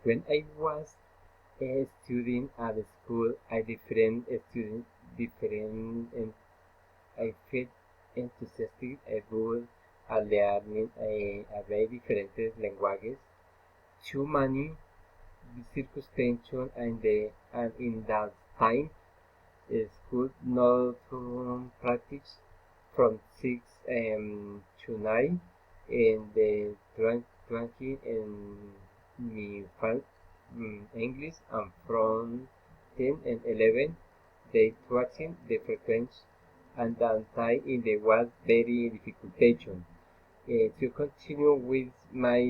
When I was a student at school, I different students, and I felt enthusiastic about learning a very different languages. Too many circumstances and in that time school not to practice from 6 to 9 in the 20 in my English, and from 10 and 11 they watching the frequency, and that time in the was very difficult. To continue with my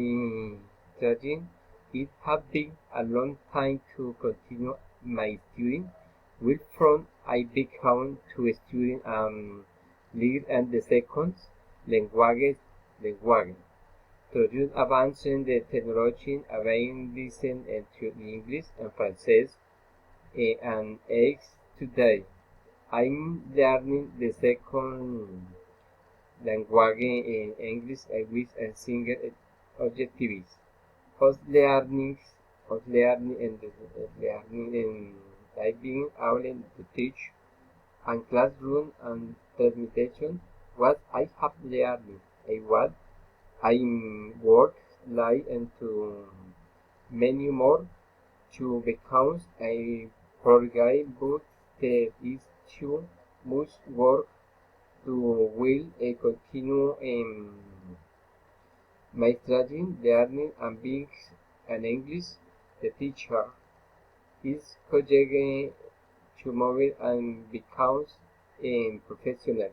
studying, it has been a long time to continue my studying. With from I become to student lead and the second language. To use advancing the technology, available listen to English and French and eggs today. I'm learning the second language in English with a single objective of learning and learning in typing able to teach and classroom and transmission what I have learned. I work like into many more to become a program, but there is too much work to will continue in my studying, learning and being an English the teacher is colleague to move and becomes professional.